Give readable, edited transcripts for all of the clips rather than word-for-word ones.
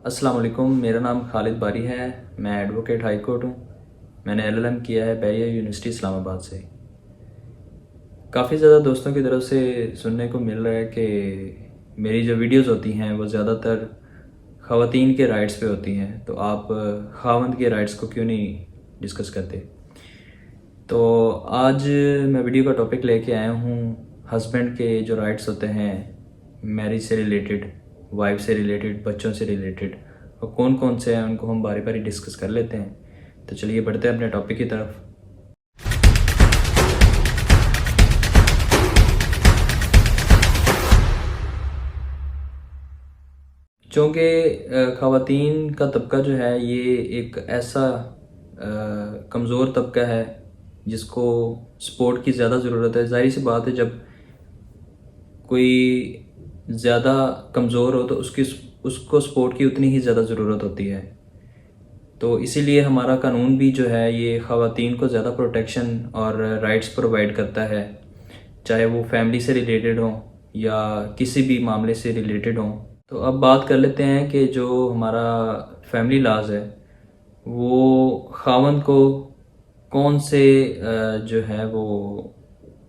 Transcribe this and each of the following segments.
अस्सलाम वालेकुम। मेरा नाम खालिद बारी है। मैं एडवोकेट हाई कोर्ट हूँ। मैंने एलएलएम किया है बैरिया यूनिवर्सिटी इस्लामाबाद से। काफ़ी ज़्यादा दोस्तों की तरफ से सुनने को मिल रहा है कि मेरी जो वीडियोस होती हैं वो ज़्यादातर ख़वातीन के राइट्स पे होती हैं, तो आप ख़ावंद के राइट्स को क्यों नहीं डिस्कस करते। तो आज मैं वीडियो का टॉपिक लेके आया हूँ हस्बैंड के जो राइट्स होते हैं मैरिज से रिलेटेड, वाइफ से रिलेटेड, बच्चों से रिलेटेड, और कौन कौन से हैं उनको हम बारी बारी डिस्कस कर लेते हैं। तो चलिए बढ़ते हैं अपने टॉपिक की तरफ। चूँकि ख़वातीन का तबका जो है ये एक ऐसा कमज़ोर तबका है जिसको सपोर्ट की ज़्यादा ज़रूरत है। ज़ाहिर सी बात है, जब कोई ज़्यादा कमज़ोर हो तो उसको सपोर्ट की उतनी ही ज़्यादा ज़रूरत होती है। तो इसीलिए हमारा कानून भी जो है ये ख़वातीन को ज़्यादा प्रोटेक्शन और राइट्स प्रोवाइड करता है, चाहे वो फैमिली से रिलेटेड हो या किसी भी मामले से रिलेटेड हो। तो अब बात कर लेते हैं कि जो हमारा फैमिली लॉज है वो ख़ावंद को कौन से जो है वो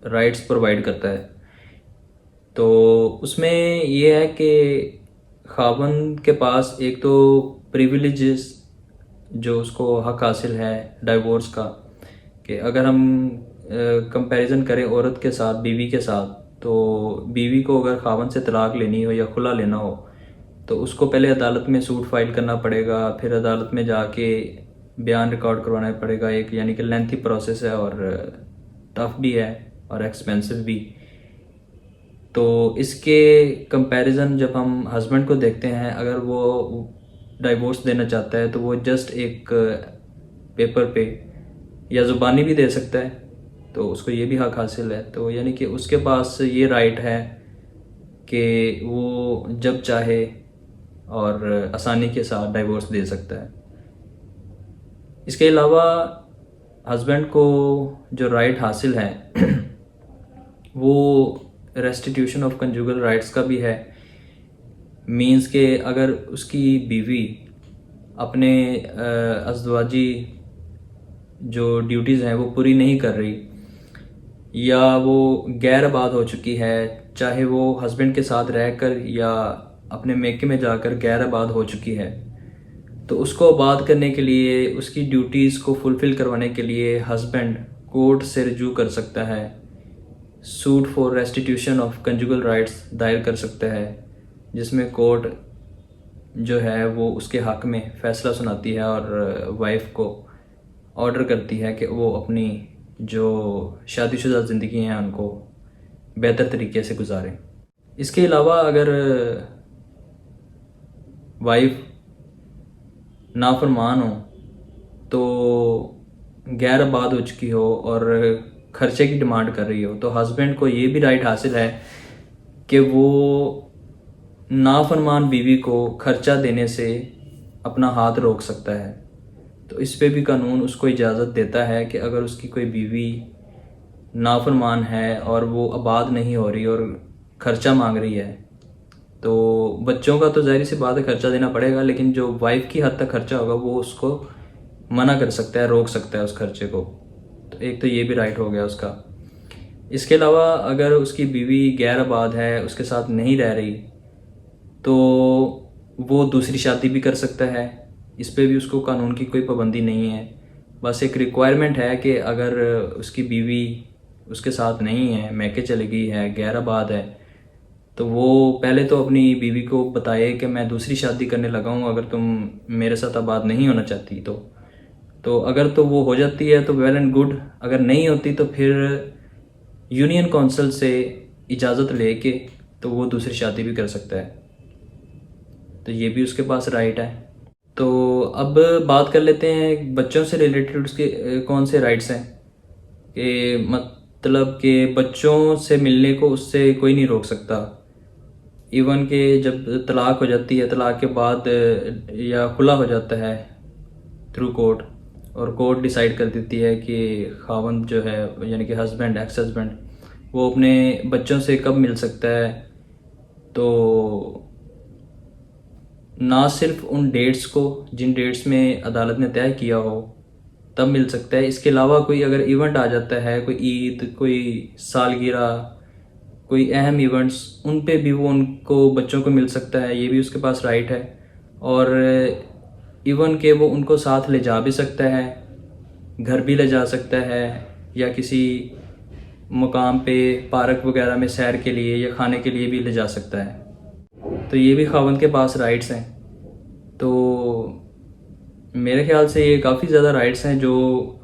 राइट्स प्रोवाइड करता है। तो उसमें ये है कि ख़ावंद के पास एक तो प्रिविलेजेस जो उसको हक हासिल है डाइवोर्स का, कि अगर हम कंपैरिजन करें औरत के साथ, बीवी के साथ, तो बीवी को अगर ख़ावंद से तलाक लेनी हो या खुला लेना हो तो उसको पहले अदालत में सूट फाइल करना पड़ेगा, फिर अदालत में जाके बयान रिकॉर्ड करवाना पड़ेगा। एक यानी कि लेंथी प्रोसेस है और टफ भी है और एक्सपेंसिव भी। तो इसके कंपैरिजन जब हम हस्बैंड को देखते हैं, अगर वो डाइवोर्स देना चाहता है तो वो जस्ट एक पेपर पे या ज़ुबानी भी दे सकता है, तो उसको ये भी हक हासिल है। तो यानी कि उसके पास ये राइट है कि वो जब चाहे और आसानी के साथ डाइवोर्स दे सकता है। इसके अलावा हस्बैंड को जो राइट हासिल है वो रेस्टिट्यूशन ऑफ कंजुगल राइट्स का भी है। मींस के अगर उसकी बीवी अपने अज़दवाजी जो ड्यूटीज़ हैं वो पूरी नहीं कर रही या वो गैर आबाद हो चुकी है, चाहे वो हस्बैंड के साथ रहकर या अपने मेके में जाकर गैर आबाद हो चुकी है, तो उसको आबाद करने के लिए, उसकी ड्यूटीज़ को फुलफ़िल करवाने के लिए हस्बैंड कोर्ट से रजू कर सकता है, suit for restitution of conjugal rights दायर कर सकता है, जिसमें कोर्ट जो है वो उसके हक़ में फ़ैसला सुनाती है और वाइफ को ऑर्डर करती है कि वो अपनी जो शादीशुदा ज़िंदगी हैं उनको बेहतर तरीके से गुजारें। इसके अलावा अगर वाइफ नाफरमान हो, तो गैर आबाद हो चुकी हो और खर्चे की डिमांड कर रही हो, तो हस्बैंड को ये भी राइट हासिल है कि वो नाफरमान बीवी को खर्चा देने से अपना हाथ रोक सकता है। तो इस पे भी कानून उसको इजाज़त देता है कि अगर उसकी कोई बीवी नाफरमान है और वो आबाद नहीं हो रही और ख़र्चा मांग रही है, तो बच्चों का तो ज़ाहिर सी बात है खर्चा देना पड़ेगा, लेकिन जो वाइफ की हद तक खर्चा होगा वो उसको मना कर सकता है, रोक सकता है उस खर्चे को। तो एक तो ये भी राइट हो गया उसका। इसके अलावा अगर उसकी बीवी गैर आबाद है, उसके साथ नहीं रह रही, तो वो दूसरी शादी भी कर सकता है। इस पे भी उसको कानून की कोई पाबंदी नहीं है। बस एक रिक्वायरमेंट है कि अगर उसकी बीवी उसके साथ नहीं है, मैके चली गई है, गैर आबाद है, तो वो पहले तो अपनी बीवी को बताए कि मैं दूसरी शादी करने लगा हूँ, अगर तुम मेरे साथ आबाद नहीं होना चाहती तो अगर तो वो हो जाती है तो वेल एंड गुड, अगर नहीं होती तो फिर यूनियन काउंसिल से इजाज़त लेके तो वो दूसरी शादी भी कर सकता है। तो ये भी उसके पास राइट है। तो अब बात कर लेते हैं बच्चों से रिलेटेड उसके कौन से राइट्स हैं। कि मतलब कि बच्चों से मिलने को उससे कोई नहीं रोक सकता। इवन के जब तलाक हो जाती है, तलाक के बाद या खुला हो जाता है थ्रू कोर्ट, और कोर्ट डिसाइड कर देती है कि खावंद जो है यानी कि हस्बैंड, एक्स हस्बैंड, वो अपने बच्चों से कब मिल सकता है, तो ना सिर्फ उन डेट्स को जिन डेट्स में अदालत ने तय किया हो तब मिल सकता है, इसके अलावा कोई अगर इवेंट आ जाता है, कोई ईद, कोई सालगिरह, कोई अहम इवेंट्स, उन पे भी वो उनको बच्चों को मिल सकता है, ये भी उसके पास राइट है। और इवन के वो उनको साथ ले जा भी सकता है, घर भी ले जा सकता है, या किसी मुकाम पे पार्क वगैरह में सैर के लिए या खाने के लिए भी ले जा सकता है। तो ये भी खावंद के पास राइट्स हैं। तो मेरे ख्याल से ये काफ़ी ज़्यादा राइट्स हैं जो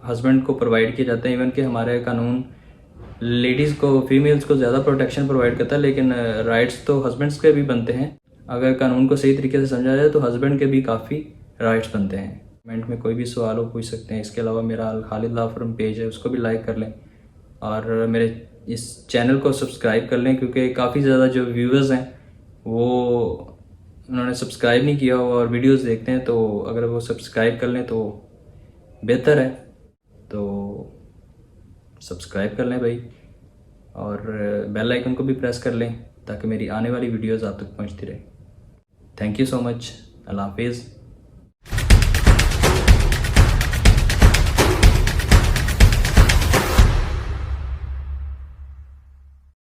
हस्बैंड को प्रोवाइड किए जाते हैं। इवन कि हमारे कानून लेडीज़ को, फीमेल्स को ज़्यादा प्रोटेक्शन प्रोवाइड करता है, लेकिन राइट्स तो हस्बैंड्स के भी बनते हैं। अगर कानून को सही तरीके से समझा जाए तो हस्बैंड के भी काफ़ी राइट्स बनते हैं। कमेंट में कोई भी सवाल हो पूछ सकते हैं। इसके अलावा मेरा खालिद लॉ फर्म पेज है, उसको भी लाइक कर लें और मेरे इस चैनल को सब्सक्राइब कर लें, क्योंकि काफ़ी ज़्यादा जो व्यूवर्स हैं वो उन्होंने सब्सक्राइब नहीं किया हुआ और वीडियोस देखते हैं, तो अगर वो सब्सक्राइब कर लें तो बेहतर है। तो सब्सक्राइब कर लें भाई, और बेल आइकन को भी प्रेस कर लें ताकि मेरी आने वाली वीडियोस आप तक पहुंचती रहे। Thank you so much. अल्लाह हाफिज़।